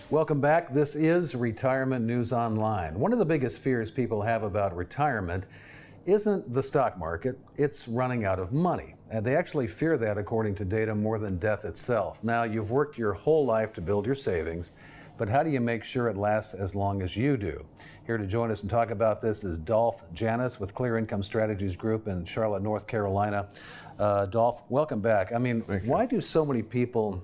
Welcome back. This is Retirement News Online. One of the biggest fears people have about retirement isn't the stock market, it's running out of money. And they actually fear that, according to data, more than death itself. Now, you've worked your whole life to build your savings, but how do you make sure it lasts as long as you do? Here to join us and talk about this is Dolph Janis with Clear Income Strategies Group in Charlotte, North Carolina. Dolph, welcome back. I mean, why do so many people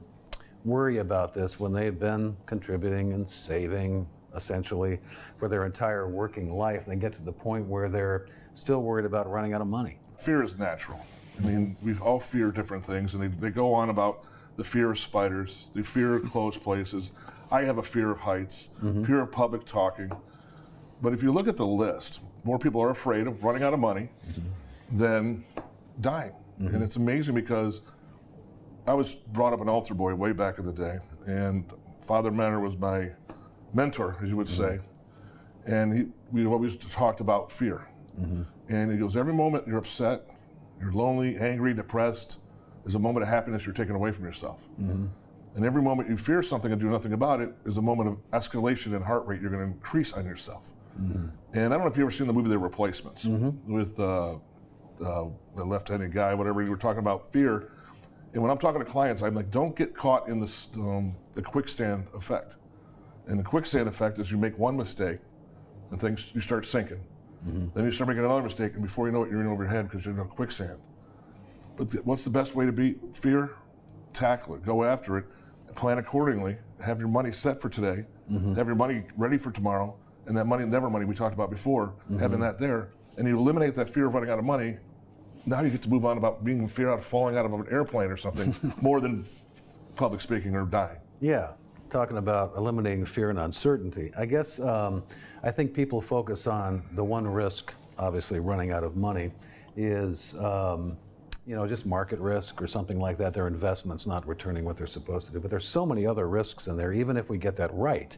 worry about this when they've been contributing and saving essentially for their entire working life? They get to the point where they're still worried about running out of money. Fear is natural. I mean, we all fear different things, and they go on about the fear of spiders, the fear of closed places. I have a fear of heights, fear of public talking. But if you look at the list, more people are afraid of running out of money than dying. And it's amazing because I was brought up an altar boy way back in the day, and Father Mentor was my mentor, as you would say. And we always talked about fear. And he goes, every moment you're upset, you're lonely, angry, depressed, is a moment of happiness you're taking away from yourself. And every moment you fear something and do nothing about it is a moment of escalation in heart rate you're going to increase on yourself. And I don't know if you've ever seen the movie The Replacements with the left-handed guy, whatever, you were talking about fear. And when I'm talking to clients, I'm like, don't get caught in this, the quicksand effect. And the quicksand effect is you make one mistake and things, you start sinking. Then you start making another mistake, and before you know it, you're in over your head because you're in a quicksand. But what's the best way to beat fear? Tackle it, go after it, plan accordingly, have your money set for today, have your money ready for tomorrow, and that money, never money we talked about before, having that there, and you eliminate that fear of running out of money. Now you get to move on about being fear out of falling out of an airplane or something, more than public speaking or dying. Yeah, talking about eliminating fear and uncertainty. I guess I think people focus on the one risk, obviously running out of money, is just market risk or something like that. Their investments not returning what they're supposed to do. But there's so many other risks in there, even if we get that right.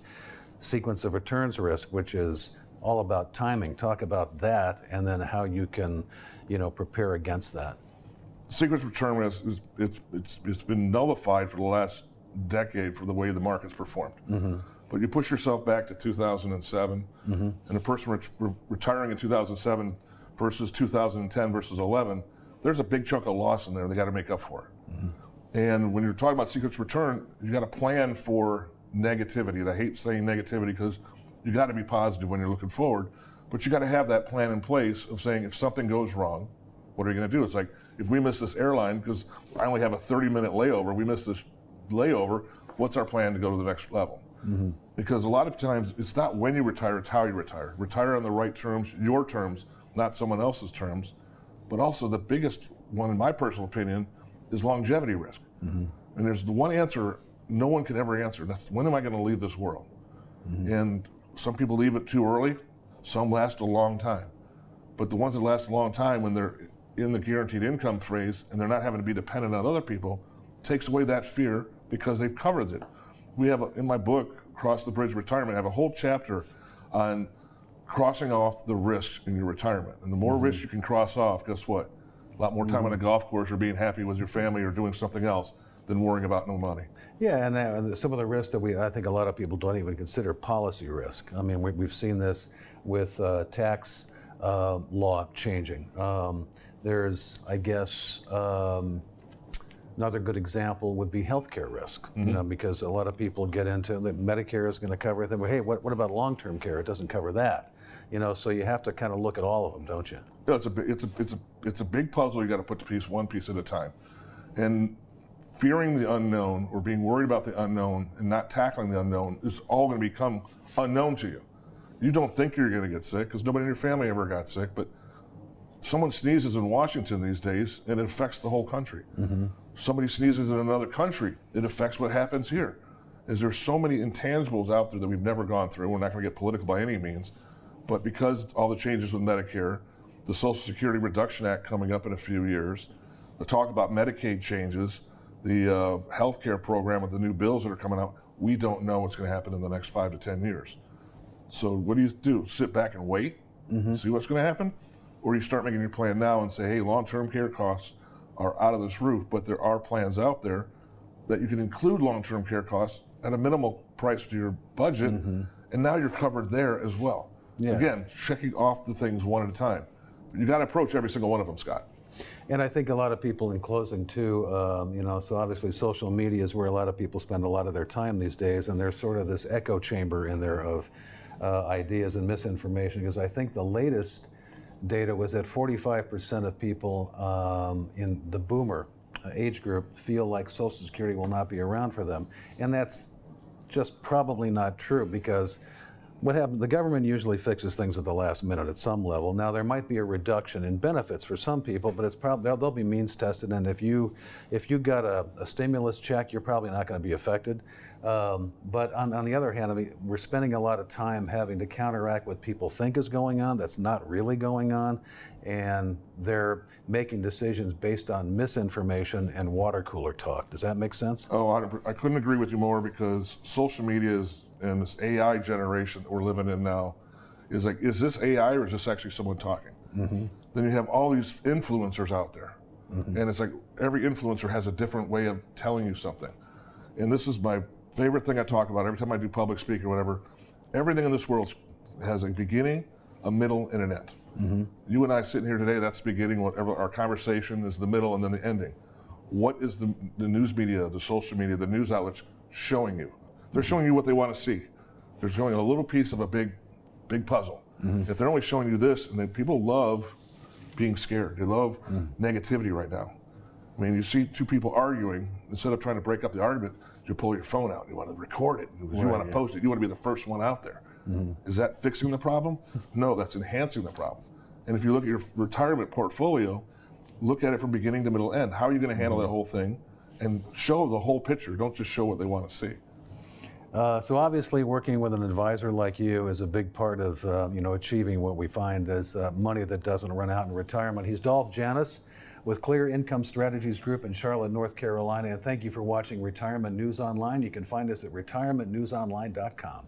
Sequence of returns risk, which is all about timing. Talk about that, and then how you can, prepare against that. Sequence return risk it's been nullified for the last decade for the way the market's performed. But you push yourself back to 2007, and a person retiring in 2007 versus 2010 versus 11, there's a big chunk of loss in there. They got to make up for it. And when you're talking about sequence return, you got to plan for negativity. And I hate saying negativity because you got to be positive when you're looking forward, but you got to have that plan in place of saying if something goes wrong, what are you going to do? It's like if we miss this airline because I only have a 30-minute layover, we miss this layover, what's our plan to go to the next level? Because a lot of times it's not when you retire, it's how you retire. Retire on the right terms, your terms, not someone else's terms. But also the biggest one, in my personal opinion, is longevity risk. And there's the one answer no one can ever answer. That's when am I going to leave this world? And some people leave it too early. Some last a long time. But the ones that last a long time, when they're in the guaranteed income phase and they're not having to be dependent on other people, takes away that fear because they've covered it. We have, in my book, Cross the Bridge Retirement, I have a whole chapter on crossing off the risks in your retirement. And the more risks you can cross off, guess what? A lot more time on a golf course or being happy with your family or doing something else than worrying about no money. Yeah, and some of the risks that I think a lot of people don't even consider policy risk. I mean, we've seen this with tax law changing. There's, I guess, another good example would be healthcare risk, because a lot of people get into that Medicare is going to cover everything. But hey, what about long-term care? It doesn't cover that. So you have to kind of look at all of them, don't you? Yeah, it's a big puzzle. You got to put one piece at a time, and fearing the unknown or being worried about the unknown and not tackling the unknown is all going to become unknown to you. You don't think you're going to get sick because nobody in your family ever got sick, but someone sneezes in Washington these days and it affects the whole country. Somebody sneezes in another country, it affects what happens here. There's so many intangibles out there that we've never gone through. We're not going to get political by any means, but because all the changes with Medicare, the Social Security Reduction Act coming up in a few years, the talk about Medicaid changes, the healthcare program with the new bills that are coming out, we don't know what's going to happen in the next 5 to 10 years. So what do? Sit back and wait, see what's going to happen? Or you start making your plan now and say, hey, long-term care costs are out of this roof, but there are plans out there that you can include long-term care costs at a minimal price to your budget, and now you're covered there as well. Yeah. Again, checking off the things one at a time. You got to approach every single one of them, Scott. And I think a lot of people, in closing too, so obviously social media is where a lot of people spend a lot of their time these days, and there's sort of this echo chamber in there of ideas and misinformation, because I think the latest data was that 45% of people in the boomer age group feel like Social Security will not be around for them. And that's just probably not true, because what happened, the government usually fixes things at the last minute at some level. Now, there might be a reduction in benefits for some people, but it's probably, they'll be means tested, and if you got a stimulus check, you're probably not going to be affected. But on the other hand, I mean, we're spending a lot of time having to counteract what people think is going on that's not really going on, and they're making decisions based on misinformation and water cooler talk. Does that make sense? Oh, I couldn't agree with you more, because social media is, and this AI generation that we're living in now, is like, is this AI or is this actually someone talking? Then you have all these influencers out there, and it's like every influencer has a different way of telling you something. And this is my favorite thing I talk about every time I do public speaking or whatever. Everything in this world has a beginning, a middle, and an end. You and I sitting here today, that's the beginning. Whatever our conversation is the middle, and then the ending. What is the news media, the social media, the news outlets showing you? They're showing you what they want to see. They're showing a little piece of a big puzzle. If they're only showing you this, and then people love being scared. They love negativity right now. I mean, you see two people arguing, instead of trying to break up the argument, you pull your phone out and you want to record it because you want to post it. You want to be the first one out there. Is that fixing the problem? No, that's enhancing the problem. And if you look at your retirement portfolio, look at it from beginning to middle end. How are you going to handle that whole thing? And show the whole picture. Don't just show what they want to see. So obviously, working with an advisor like you is a big part of achieving what we find as money that doesn't run out in retirement. He's Dolph Janis with Clear Income Strategies Group in Charlotte, North Carolina. And thank you for watching Retirement News Online. You can find us at retirementnewsonline.com.